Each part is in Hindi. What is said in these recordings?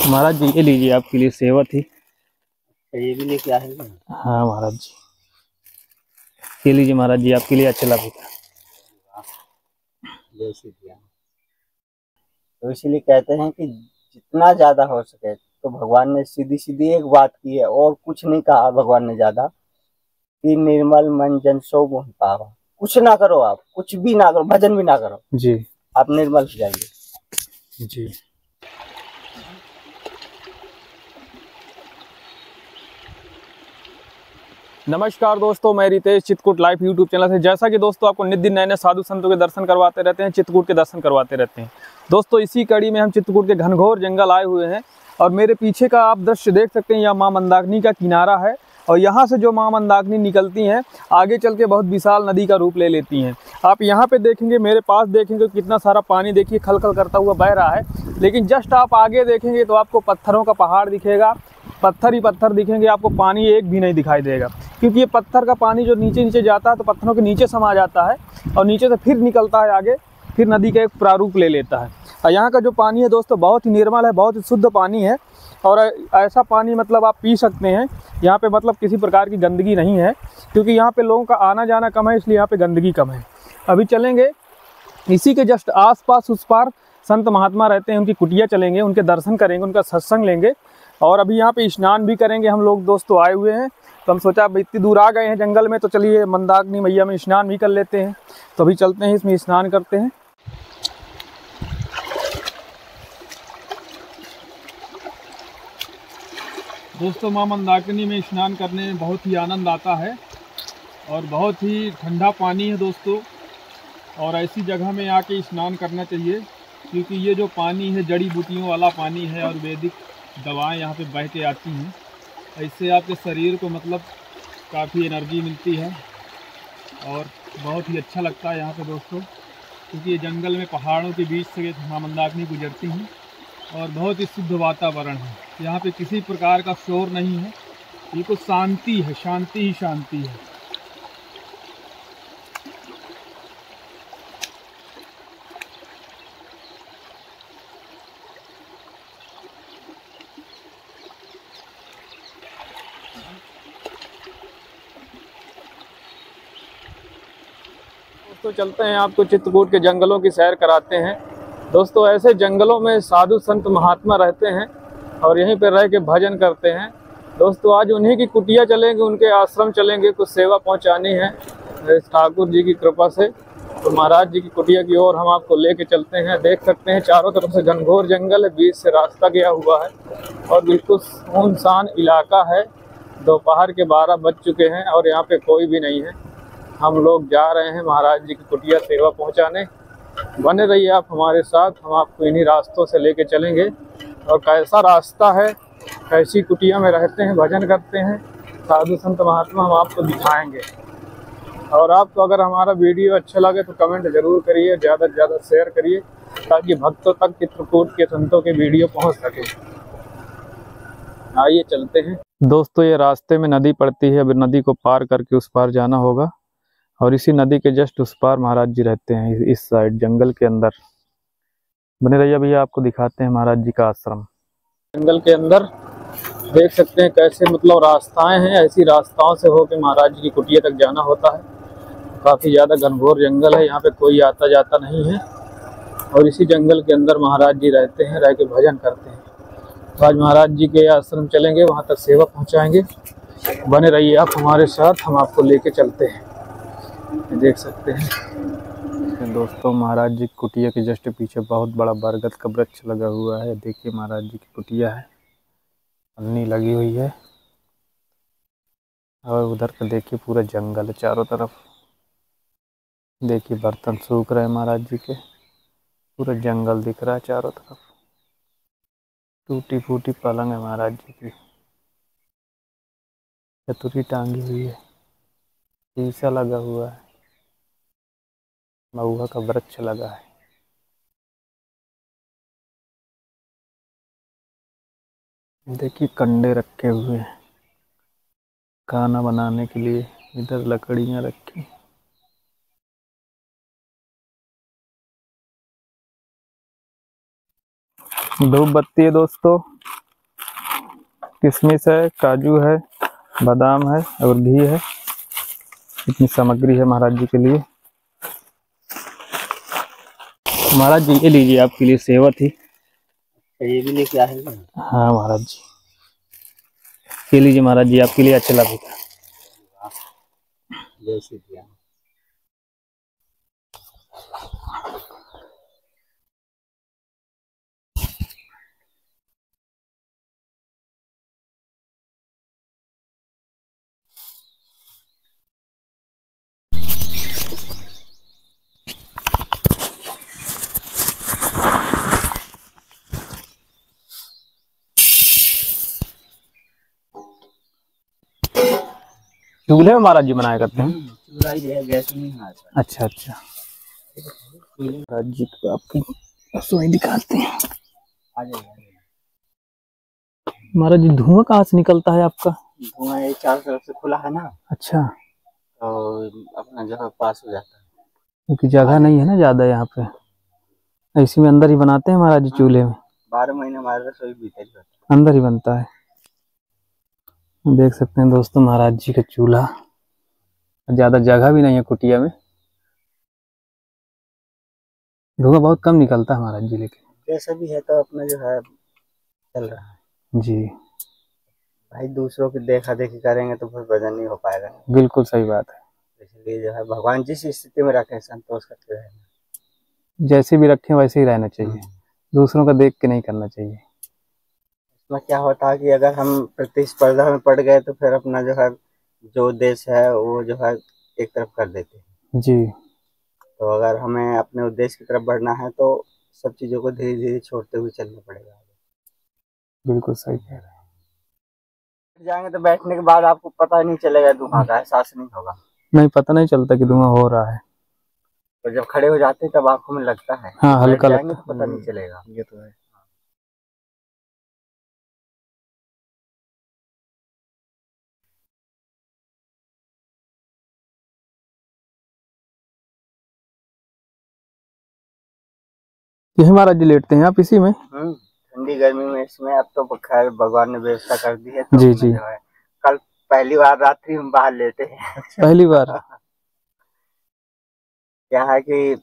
महाराज जी ये लीजिए आपके लिए सेवा थी। ये भी लेके आए हैं। हाँ महाराज जी ये लीजिए महाराज जी आपके लिए अच्छा लगेगा। जैसे दिया तो इसीलिए कहते हैं कि जितना ज्यादा हो सके, तो भगवान ने सीधी सीधी एक बात की है और कुछ नहीं कहा भगवान ने ज्यादा, कि निर्मल मन जन सो मोहि पावा। कुछ ना करो, आप कुछ भी ना करो, भजन भी ना करो जी आप निर्मल हो जाएंगे। जी। नमस्कार दोस्तों, मैं Ritesh Chitrakoot live YouTube channel से। जैसा कि दोस्तों आपको नित्य दिन नए नए साधु संतों के दर्शन करवाते रहते हैं, चित्रकूट के दर्शन करवाते रहते हैं। दोस्तों इसी कड़ी में हम चित्रकूट के घनघोर जंगल आए हुए हैं और मेरे पीछे का आप दृश्य देख सकते हैं, यह माँ मंदाकिनी का किनारा है और यहाँ से जो माँ मंदाकिनी निकलती हैं आगे चल के बहुत विशाल नदी का रूप ले लेती हैं। आप यहाँ पे देखेंगे, मेरे पास देखेंगे कितना सारा पानी देखिए खल खल करता हुआ बह रहा है, लेकिन जस्ट आप आगे देखेंगे तो आपको पत्थरों का पहाड़ दिखेगा, पत्थर ही पत्थर दिखेंगे, आपको पानी एक भी नहीं दिखाई देगा, क्योंकि ये पत्थर का पानी जो नीचे नीचे जाता है तो पत्थरों के नीचे समा जाता है और नीचे से फिर निकलता है आगे, फिर नदी का एक प्रारूप ले लेता है। और यहाँ का जो पानी है दोस्तों बहुत ही निर्मल है, बहुत ही शुद्ध पानी है और ऐसा पानी मतलब आप पी सकते हैं। यहाँ पे मतलब किसी प्रकार की गंदगी नहीं है, क्योंकि यहाँ पे लोगों का आना जाना कम है, इसलिए यहाँ पे गंदगी कम है। अभी चलेंगे इसी के जस्ट आसपास, उस पार संत महात्मा रहते हैं, उनकी कुटिया चलेंगे, उनके दर्शन करेंगे, उनका सत्संग लेंगे और अभी यहाँ पे स्नान भी करेंगे। हम लोग दोस्तों आए हुए हैं तो हम सोचा अब इतनी दूर आ गए हैं जंगल में तो चलिए मंदाकिनी मैया में स्नान भी कर लेते हैं। तो अभी चलते हैं, इसमें स्नान करते हैं। दोस्तों माँ मंदाकिनी में स्नान करने में बहुत ही आनंद आता है और बहुत ही ठंडा पानी है दोस्तों, और ऐसी जगह में आके स्नान करना चाहिए, क्योंकि ये जो पानी है जड़ी बूटियों वाला पानी है और वैदिक दवाएं यहाँ पे बह के आती हैं। इससे आपके शरीर को मतलब काफ़ी एनर्जी मिलती है और बहुत ही अच्छा लगता है यहाँ पे दोस्तों, क्योंकि ये जंगल में पहाड़ों के बीच से माँ मंदाकिनी गुजरती हैं और बहुत ही शुद्ध वातावरण है। यहाँ पे किसी प्रकार का शोर नहीं है, बिल्कुल शांति है, शांति ही शांति है। दोस्तों चलते हैं, आपको चित्रकूट के जंगलों की सैर कराते हैं। दोस्तों ऐसे जंगलों में साधु संत महात्मा रहते हैं और यहीं पर रह के भजन करते हैं। दोस्तों आज उन्हीं की कुटिया चलेंगे, उनके आश्रम चलेंगे, कुछ सेवा पहुंचानी है ठाकुर जी की कृपा से। तो महाराज जी की कुटिया की ओर हम आपको लेके चलते हैं। देख सकते हैं चारों तरफ से घनघोर जंगल है, बीच से रास्ता गया हुआ है और बिल्कुल सुनसान इलाका है। दोपहर के 12 बज चुके हैं और यहाँ पे कोई भी नहीं है। हम लोग जा रहे हैं महाराज जी की कुटिया सेवा पहुंचाने। बने रहिए आप हमारे साथ, हम आपको इन्हीं रास्तों से लेके चलेंगे और कैसा रास्ता है, कैसी कुटिया में रहते हैं, भजन करते हैं साधु संत महात्मा, हम आपको दिखाएंगे। और आपको अगर हमारा वीडियो अच्छा लगे तो कमेंट जरूर करिए, ज़्यादा से ज़्यादा शेयर करिए, ताकि भक्तों तक चित्रकूट के संतों के वीडियो पहुंच सके। आइए चलते हैं दोस्तों। ये रास्ते में नदी पड़ती है, अब नदी को पार करके उस पार जाना होगा और इसी नदी के जस्ट उस पार महाराज जी रहते हैं, इस साइड जंगल के अंदर। बने रहिए, भैया आपको दिखाते हैं महाराज जी का आश्रम। जंगल के अंदर देख सकते हैं कैसे मतलब रास्ताएं हैं, ऐसी रास्ताओं से होकर महाराज जी की कुटिया तक जाना होता है। काफ़ी ज़्यादा घनघोर जंगल है, यहाँ पे कोई आता जाता नहीं है और इसी जंगल के अंदर महाराज जी रहते हैं, रह के भजन करते हैं। तो आज महाराज जी के आश्रम चलेंगे, वहाँ तक सेवा पहुँचाएँगे। बने रहिए आप हमारे साथ, हम आपको लेके चलते हैं। देख सकते हैं दोस्तों महाराज जी की कुटिया के जस्ट पीछे बहुत बड़ा बरगद का वृक्ष लगा हुआ है। देखिए महाराज जी की कुटिया है, पन्नी लगी हुई है और उधर का देखिए पूरा जंगल है चारों तरफ। देखिए बर्तन सूख रहे हैं महाराज जी के, पूरा जंगल दिख रहा है चारों तरफ। टूटी फूटी पलंग है महाराज जी की, चतुरी टांगी हुई है, शीशा लगा हुआ है, महुआ का वृक्ष लगा है। देखिए कंडे रखे हुए हैं खाना बनाने के लिए, इधर लकड़ियाँ रखी। धूप बत्ती है दोस्तों, किशमिश है, काजू है, बादाम है और घी है। इतनी सामग्री है महाराज जी के लिए। महाराज जी ये लीजिए आपके लिए सेवा थी। ये भी लेके आए हैं। हाँ महाराज जी, ये लीजिए महाराज जी, आपके लिए अच्छा लगा। जय श्री राम। चूल्हे में महाराज जी बनाया करते हैं। चूल्हा ही है, गैस नहीं है। अच्छा अच्छा, महाराज जी को आपकी रसोई दिखाते हैं। आ जाइए। महाराज जी धुआं कहाँ से निकलता है आपका? धुआं ये चारों तरफ से खुला है ना, अच्छा, तो अपना जगह पास हो जाता है। क्योंकि जगह नहीं है ना ज्यादा यहाँ पे, इसी में अंदर ही बनाते हैं महाराज जी चूल्हे में। 12 महीने हमारे रसोई भीतर ही होता है, अंदर ही बनता है। देख सकते हैं दोस्तों महाराज जी का चूल्हा, ज्यादा जगह भी नहीं है कुटिया में, धुआं बहुत कम निकलता है महाराज जी, लेकिन जैसा भी है तो अपना जो है चल रहा है जी। भाई। दूसरों की देखा देखी करेंगे तो फिर भजन नहीं हो पाएगा। बिल्कुल सही बात है, इसलिए जो है भगवान जिस स्थिति में रखे संतोष करते रहना। जैसे भी रखें वैसे ही रहना चाहिए, दूसरों का देख के नहीं करना चाहिए। इसमें क्या होता है कि अगर हम प्रतिस्पर्धा में पड़ गए तो फिर अपना जो है जो उद्देश्य है वो जो है एक तरफ कर देते हैं जी, तो अगर हमें अपने उद्देश्य की तरफ बढ़ना है तो सब चीज़ों को धीरे धीरे छोड़ते हुए चलना पड़ेगा। बिल्कुल सही कह रहे हैं। जाएंगे तो बैठने के बाद आपको पता नहीं चलेगा, धुआं का एहसास नहीं होगा। नहीं, पता नहीं चलता कि धुआं हो रहा है। तो जब खड़े हो जाते हैं तब आंखों में लगता है। हाँ, हल्का जाएंगे लगता तो पता नहीं चलेगा। ये तो है। यही महाराज जी लेटते हैं आप इसी में? ठंडी गर्मी में इसमें अब तो खैर भगवान ने व्यवस्था कर दी है तो जी जी। जो है कल पहली बार रात्रि में बाहर लेटे हैं। पहली बार? क्या है कि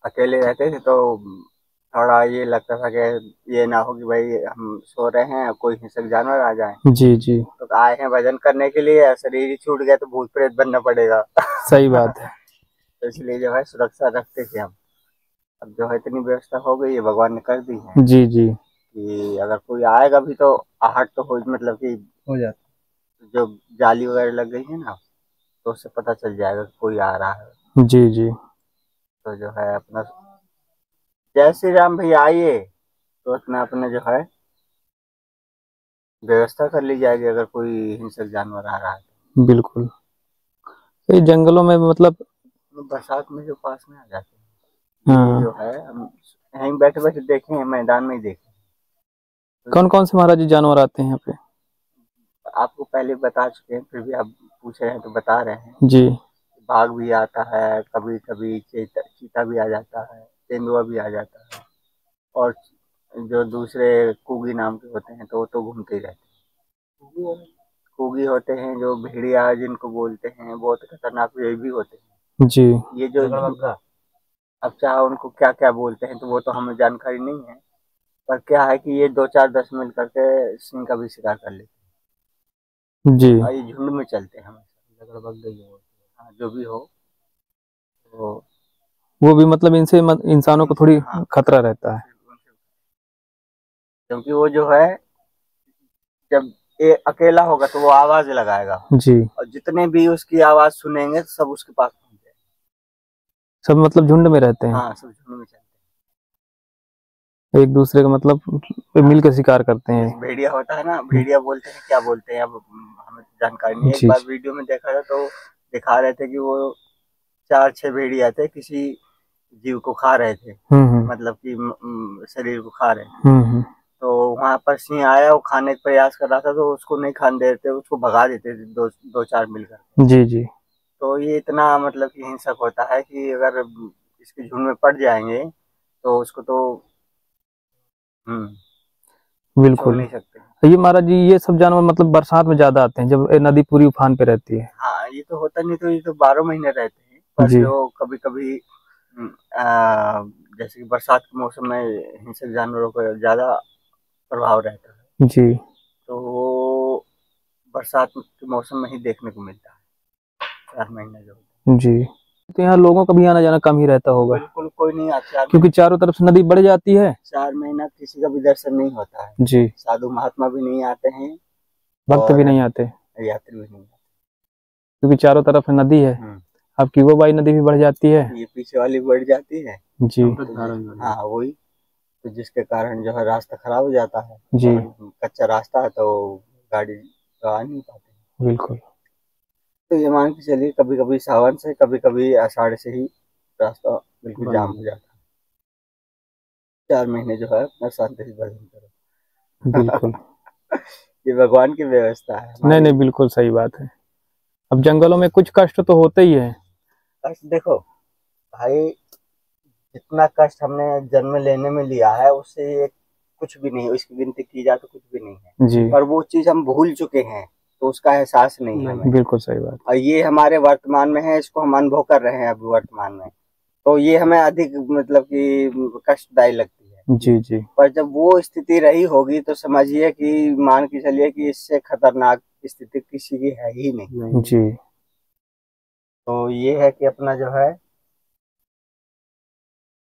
अकेले रहते थे तो थोड़ा ये लगता था कि ये ना हो कि भाई हम सो रहे हैं कोई हिंसक जानवर आ जाए। जी जी, तो आए हैं भजन करने के लिए, शरीर ही छूट गया तो भूत प्रेत बनना पड़ेगा। सही बात है। तो इसलिए जो है सुरक्षा रखते थे हम। अब जो है इतनी व्यवस्था हो गई है, भगवान ने कर दी है जी जी, कि अगर कोई आएगा भी तो आहट तो हो, मतलब कि हो जाता। जो जाली वगैरह लग गई है ना तो उससे पता चल जाएगा कि कोई आ रहा है। जी जी, तो जो है अपना जय श्री राम भैया आइए, तो अपना अपने जो है व्यवस्था कर ली जाएगी अगर कोई हिंसक जानवर आ रहा है तो। बिल्कुल। ये जंगलों में मतलब बरसात में जो पास में आ जाते हैं, हाँ। ये जो है हम यहीं बैठे बैठे देखे हैं, मैदान में ही देखे। कौन कौन से महाराज जी जानवर आते हैं यहाँ पे? आपको पहले बता चुके हैं, फिर भी आप पूछ रहे हैं तो बता रहे हैं। जी। बाघ भी आता है, कभी कभी चीता भी आ जाता है, तेंदुआ भी आ जाता है, और जो दूसरे कुगी नाम के होते हैं तो वो तो घूमते ही रहते हैं। कुगी होते हैं जो भेड़िया जिनको बोलते हैं, बहुत खतरनाक ये भी होते हैं। जी। ये जो अब चाहे उनको क्या क्या बोलते हैं तो वो तो हमें जानकारी नहीं है, पर क्या है कि ये 2 4 10 मिल करके सिंह का भी शिकार कर लेते जी। हैं और ये झुंड में चलते हैं हमेशा। लगभग गई हो, हाँ जो भी हो वो भी मतलब इनसे इंसानों को थोड़ी हाँ, खतरा रहता है। क्योंकि वो जो है जब ये अकेला होगा तो वो आवाज लगाएगा जी। और जितने भी उसकी आवाज सुनेंगे सब उसके पास पहुंच जाएंगे। सब मतलब झुंड में रहते हैं? हाँ, सब झुंड में चलते एक दूसरे का मतलब मिल के शिकार करते हैं। हैं। भेड़िया होता है ना, भेड़िया बोलते हैं, क्या बोलते हैं अब हमें जानकारी नहीं है। एक बार वीडियो में देखा था तो दिखा रहे थे कि वो 4 6 भेड़िया थे, किसी जीव को खा रहे थे, मतलब कि शरीर को खा रहे थे। तो वहां पर सिंह आया, वो खाने का प्रयास कर रहा था तो उसको नहीं खाने देते, उसको भगा देते थे 2 4 मिलकर। जी जी। तो ये इतना मतलब कि हिंसक होता है कि अगर इसके झुंड में पड़ जाएंगे तो उसको तो छोड़ बिल्कुल। नहीं सकते। ये महाराज जी ये सब जानवर मतलब बरसात में ज्यादा आते हैं जब नदी पूरी उफान पे रहती है। हाँ, ये तो होता नहीं, तो ये तो 12 महीने रहते हैं, पर जी। जो कभी कभी जैसे कि बरसात के मौसम में हिंसक जानवरों का ज्यादा प्रभाव रहता है, जी तो वो बरसात के मौसम में ही देखने को मिलता है, 4 महीने जो होते जी। तो यहाँ लोगों का भी आना जाना कम ही रहता हैं। होगा बिल्कुल कोई नहीं आता, क्योंकि चारों तरफ से नदी बढ़ जाती है। 4 महीना किसी का भी दर्शन नहीं होता है, जी। साधु महात्मा भी नहीं आते हैं भक्त भी और नहीं आते यात्री भी नहीं आते। क्योंकि चारों तरफ नदी है। अब की वो बाई नदी भी बढ़ जाती है। ये पीछे वाली बढ़ जाती है जी हाँ वही, तो जिसके कारण जो है रास्ता खराब हो जाता है जी और कच्चा रास्ता है तो गाड़ी तो आ नहीं पाती। बिल्कुल। तो ये मान के चलिए कभी कभी सावन से कभी कभी आषाढ़ से ही रास्ता बिल्कुल जाम हो जाता है। 4 महीने जो है अपना शांति से भजन करो। बिल्कुल। ये भगवान की व्यवस्था है नहीं हमारी। नहीं बिल्कुल सही बात है। अब जंगलों में कुछ कष्ट तो होते ही है। कष्ट देखो भाई, जितना कष्ट हमने जन्म लेने में लिया है उससे ये कुछ भी नहीं, इसकी गिनती की जाए तो कुछ भी नहीं है, जी पर वो चीज हम भूल चुके हैं तो उसका एहसास नहीं है हमें। बिल्कुल सही बात। और ये हमारे वर्तमान में है, इसको हम अनुभव कर रहे हैं अभी वर्तमान में, तो ये हमें अधिक मतलब कि कष्टदायी लगती है। जी जी पर जब वो स्थिति रही होगी तो समझिए कि मान के चलिए कि इससे खतरनाक स्थिति किसी की है ही नहीं। जी तो ये है कि अपना जो है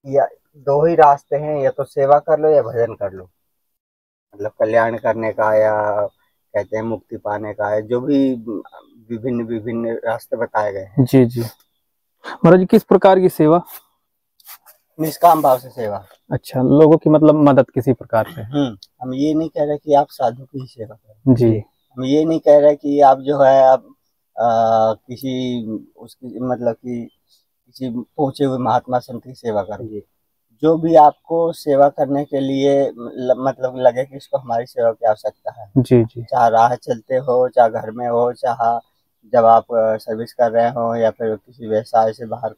या 2 ही रास्ते हैं, या तो सेवा कर लो या भजन कर लो, मतलब कल्याण करने का या कहते हैं मुक्ति पाने का, है जो भी विभिन्न विभिन्न रास्ते बताए गए हैं। जी जी। महाराज जी किस प्रकार की सेवा? निष्काम भाव से सेवा। अच्छा, लोगों की मतलब मदद किसी प्रकार से। हम ये नहीं कह रहे कि आप साधु की ही सेवा करें, जी हम ये नहीं कह रहे कि आप जो है आप किसी उसकी मतलब कि किसी पहुंचे हुए महात्मा संत की सेवा करें। जो भी आपको सेवा करने के लिए मतलब लगे कि इसको हमारी सेवा की आवश्यकता है, जी जी चाहे राह चलते हो, चाहे घर में हो, चाहे जब आप सर्विस कर रहे हो, या फिर किसी व्यवसाय से बाहर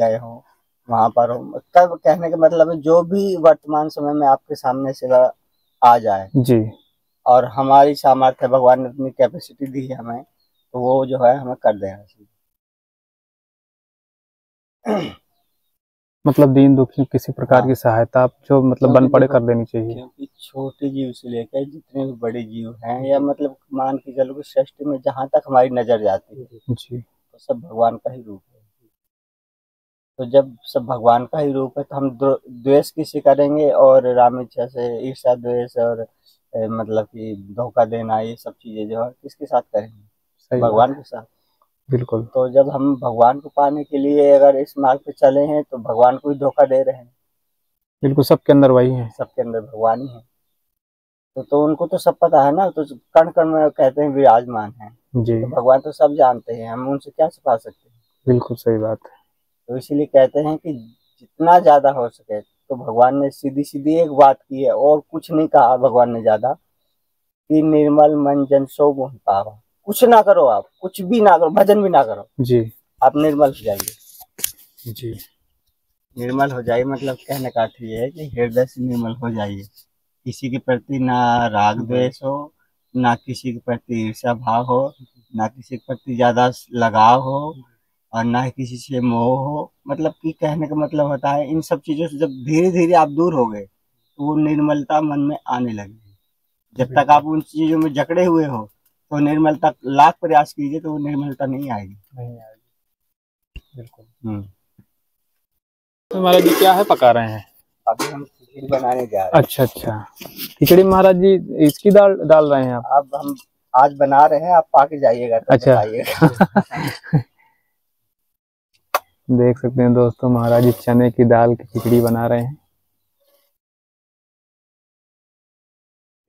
गए हो वहां पर हो, तब कहने का मतलब है जो भी वर्तमान समय में आपके सामने सेवा आ जाए जी। और हमारी सामर्थ्य, भगवान ने अपनी कैपेसिटी दी है हमें, तो वो जो है हमें कर देना चाहिए। मतलब दीन दुखी किसी प्रकार की सहायता आप जो मतलब बन पड़े कर देनी चाहिए। क्योंकि छोटे जीव से लेकर जितने भी बड़े जीव हैं, या मतलब मान के चलो कि सृष्टि में जहाँ तक हमारी नजर जाती है जी तो सब भगवान का ही रूप है। तो जब सब भगवान का ही रूप है तो हम द्वेष किसे करेंगे, और राम इच्छा से ईर्ष्या द्वेष और मतलब कि धोखा देना, ये सब चीजें जो है किसके साथ करेंगे? भगवान के साथ। बिल्कुल। तो जब हम भगवान को पाने के लिए अगर इस मार्ग पे चले हैं तो भगवान को ही धोखा दे रहे हैं। बिल्कुल सबके अंदर वही है, सबके अंदर भगवान ही है। तो उनको तो सब पता है ना, तो कण कण में कहते हैं विराजमान है। जी तो भगवान तो सब जानते हैं, हम उनसे क्या छिपा सकते हैं? बिल्कुल सही बात है। तो इसीलिए कहते हैं कि जितना ज्यादा हो सके, तो भगवान ने सीधी सीधी एक बात की है और कुछ नहीं कहा भगवान ने ज्यादा, कि निर्मल मन जन सो मोहि पावा। कुछ ना करो, आप कुछ भी ना करो, भजन भी ना करो, जी आप निर्मल हो जाइए। जी निर्मल हो जाइए मतलब कहने का अर्थ ये है कि हृदय से निर्मल हो जाइए, किसी के प्रति ना राग द्वेष हो, ना किसी के प्रति ईर्ष्या भाव हो, ना किसी के प्रति ज्यादा लगाव हो, और ना ही किसी से मोह हो। मतलब कि कहने का मतलब होता है इन सब चीजों से जब धीरे धीरे आप दूर हो गए तो वो निर्मलता मन में आने लगेगी। जब तक आप उन चीजों में जकड़े हुए हो तो निर्मलता लाख प्रयास कीजिए तो वो निर्मलता नहीं आएगी। बिल्कुल। तो महाराज जी क्या है पका रहे हैं? अभी हम खिचड़ी बनाने जा रहे हैं। अच्छा अच्छा, खिचड़ी महाराज जी इसकी दाल डाल रहे हैं आप? अब हम आज बना रहे हैं, आप पाके जाइएगा तो अच्छा बताइएगा। देख सकते हैं दोस्तों, महाराज जी चने की दाल की खिचड़ी बना रहे हैं।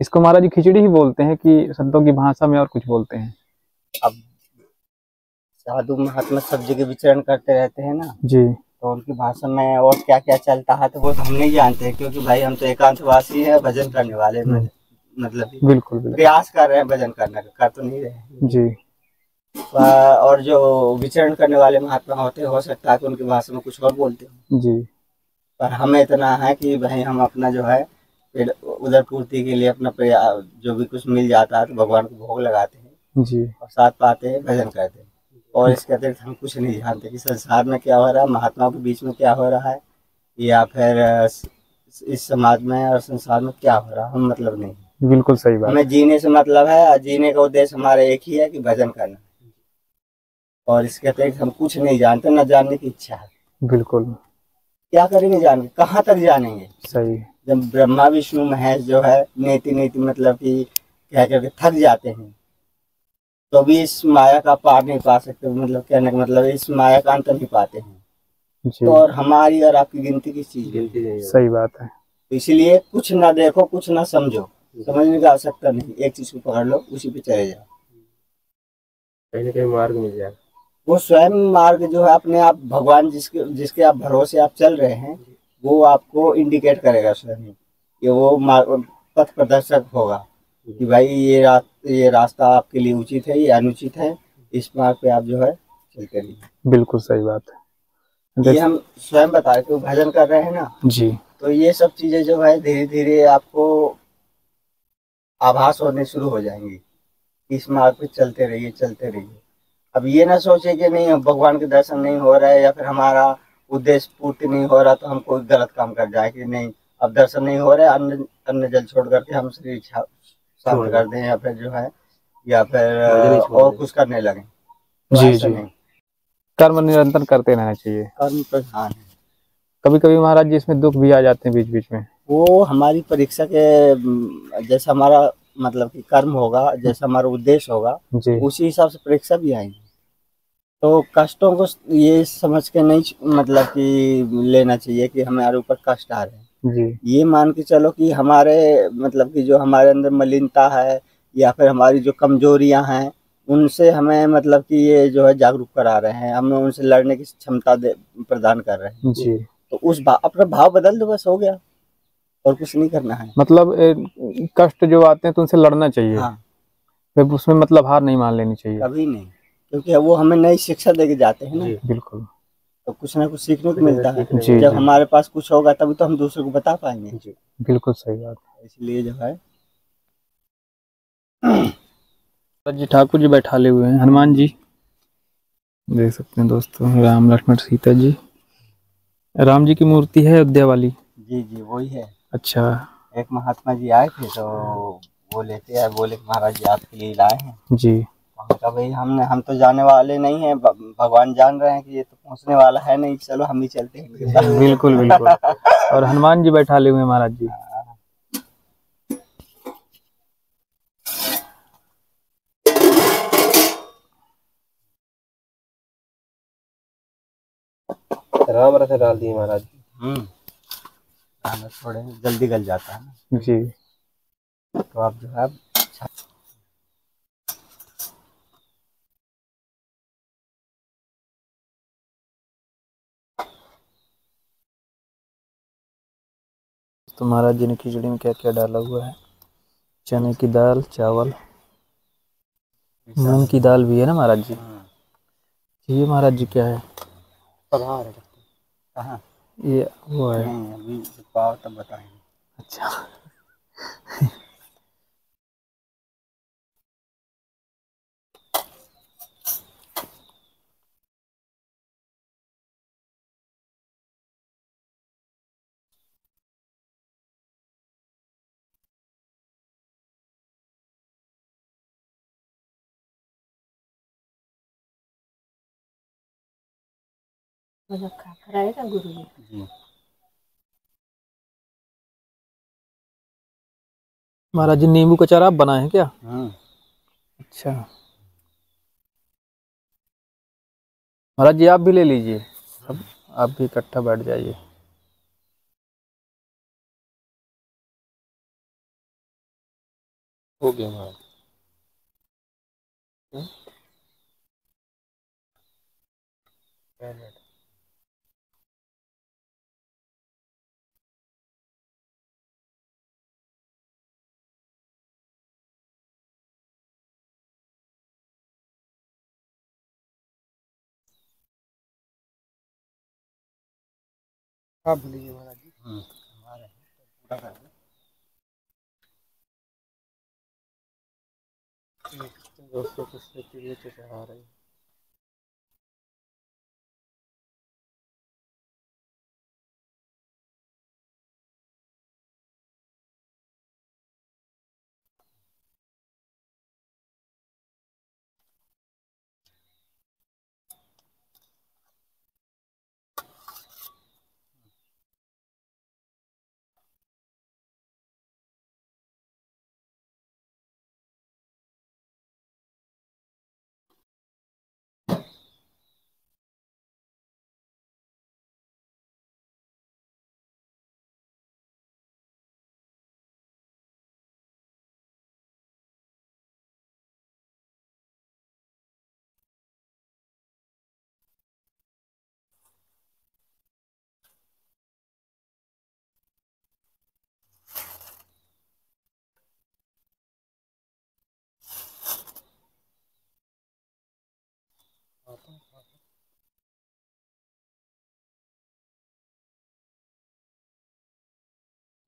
इसको महाराज जी खिचड़ी ही बोलते हैं कि संतों की भाषा में और कुछ बोलते हैं? अब साधु महात्मा सब जगह विचरण करते रहते हैं ना जी, तो उनकी भाषा में और क्या क्या चलता है तो वो हम नहीं जानते हैं, क्योंकि भाई हम तो एकांतवासी हैं, भजन करने वाले मतलब बिल्कुल बिल्कुल प्रयास कर रहे हैं भजन करने का, कर तो नहीं रहे जी। और जो विचरण करने वाले महात्मा होते हैं हो सकता है कि उनकी भाषा में कुछ और बोलते हो, जी पर हमें इतना है कि भाई हम अपना जो है फिर उधर पूर्ति के लिए अपना जो भी कुछ मिल जाता है तो भगवान को भोग लगाते हैं जी। और साथ पाते हैं, भजन करते हैं। और इसके अतिरिक्त हम कुछ नहीं जानते कि संसार में क्या हो रहा है, महात्माओं के बीच में क्या हो रहा है, या फिर इस समाज में और संसार में क्या हो रहा है, हम मतलब नहीं। बिल्कुल सही बात। हमें जीने से मतलब है, और जीने का उद्देश्य हमारा एक ही है कि भजन करना। और इसके अतिरिक्त हम कुछ नहीं जानते, न जानने की इच्छा है। बिल्कुल क्या करेंगे जान के, कहाँ तक जानेंगे। सही। जब ब्रह्मा विष्णु महेश जो है नेति नेति मतलब कि कह करके थक जाते हैं, तो भी इस माया का पार नहीं पा सकते, मतलब कहने का मतलब इस माया का अंत नहीं पाते हैं। जी। तो और हमारी और आपकी गिनती किस चीज की? सही बात है। तो इसलिए कुछ ना देखो, कुछ ना समझो, समझने की आवश्यकता नहीं, एक चीज को पकड़ लो, उसी पे चले जाओ, कहीं ना कहीं मार्ग मिल जाए। वो स्वयं मार्ग जो है अपने आप, भगवान जिसके जिसके आप भरोसे आप चल रहे हैं, वो आपको इंडिकेट करेगा स्वयं ही, कि वो पथ प्रदर्शक होगा कि भाई ये रास्ता आपके लिए उचित है, ये अनुचित है, इस मार्ग पे आप जो है चलते रहिए। बिल्कुल सही बात है। ये हम स्वयं बता रहे थे, भजन कर रहे हैं ना, जी। तो ये सब चीजें जो है धीरे धीरे आपको आभास होने शुरू हो जाएंगी। इस मार्ग पे चलते रहिए, चलते रहिए। अब ये ना सोचे कि नहीं, अब भगवान के दर्शन नहीं हो रहा है या फिर हमारा उद्देश्य पूर्ति नहीं हो रहा तो हम कोई गलत काम कर जाए, कि नहीं अब दर्शन नहीं हो रहा है, अन्न अन्न जल छोड़ करके हम शरीर शांत कर दें, या फिर जो है, या फिर और कुछ करने लगे। तो जी ऐसा जी। नहीं, कर्म निरंतर करते रहना चाहिए। कर्म प्रधान है। कभी कभी महाराज जी इसमें दुख भी आ जाते हैं बीच बीच में। वो हमारी परीक्षा के जैसा हमारा मतलब कि कर्म होगा, जैसा हमारा उद्देश्य होगा, जी। उसी हिसाब से परीक्षा भी आएंगी। तो कष्टों को ये समझ के नहीं मतलब कि लेना चाहिए कि हमारे ऊपर कष्ट आ रहे हैं। जी। ये मान के चलो कि हमारे मतलब कि जो हमारे अंदर मलिनता है या फिर हमारी जो कमजोरियां हैं, उनसे हमें मतलब कि ये जो है जागरूक करा रहे हैं, हमें उनसे लड़ने की क्षमता प्रदान कर रहे हैं। जी। तो उस अपना भाव बदल दो, बस हो गया, और कुछ नहीं करना है। मतलब कष्ट जो आते हैं तो उनसे लड़ना चाहिए। हाँ, फिर उसमें मतलब हार नहीं मान लेनी चाहिए। कभी नहीं, क्योंकि वो हमें नई शिक्षा दे के जाते हैं ना, बिल्कुल। तो कुछ ना कुछ सीखने को मिलता है। जी जब जी। हमारे पास कुछ होगा तभी तो हम दूसरे को बता पाएंगे। बिल्कुल सही बात। इसलिए जो है जी ठाकुर जी बैठाले हुए हैं, हनुमान जी देख सकते हैं दोस्तों, राम लक्ष्मण सीता जी। राम जी की मूर्ति है अयोध्या वाली। जी जी वही है। अच्छा। एक महात्मा जी आए थे तो वो लेते आए, बोले कि महाराज जी आपके लिए लाए हैं। जी। हमने कहा भाई हम तो जाने वाले नहीं हैं, भगवान जान रहे हैं कि ये तो पहुंचने वाला है नहीं, चलो हम ही चलते हैं। बिल्कुल बिल्कुल। और हनुमान जी बैठाले हुए हैं महाराज जी। राम रथ डाल दिए महाराज। थोड़े जल्दी गल जाता है ना। जी। तो आप जो है तो महाराज जी ने खिचड़ी में क्या क्या डाला हुआ है? चने की दाल, चावल, मूंग की दाल भी है ना महाराज जी। ये महाराज जी क्या है? पधार है। कहाँ? ये वो है। नहीं, अभी पाओ तब बताएंगे। अच्छा। रहेगा गुरु जी। महाराज जी नींबू का चारा आप बनाए हैं क्या? अच्छा। महाराज जी आप भी ले लीजिए, सब आप भी इकट्ठा बैठ जाइए। हो गया महाराज। आप बोलिए महाराज जी। हमारे पूरा कर दो। दोस्तों को चिड़िया चढ़ा रही है।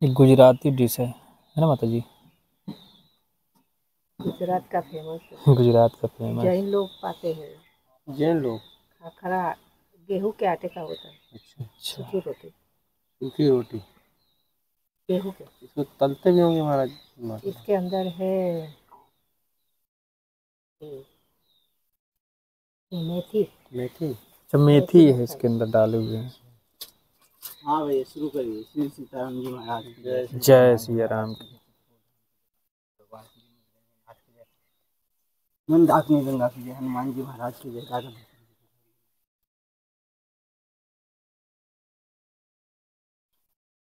एक गुजराती डिश है ना माता जी? गुजरात का फेमस है। गुजरात का फेमस। जैन लोग पाते हैं। जैन लोग खाखरा गेहूं के आटे का होता है। अच्छा सूखी रोटी सूखी रोटी गेहूं के। इसको तलते भी होंगे महाराज? इसके अंदर है मेथी। मेथी? अच्छा, मेथी है इसके अंदर डाले हुए हैं। हाँ भैया शुरू करिए। श्री सीताराम जी महाराज की जय। जय सिया राम की। मंदाकिनी गंगा की जय। हनुमान जी महाराज की जय।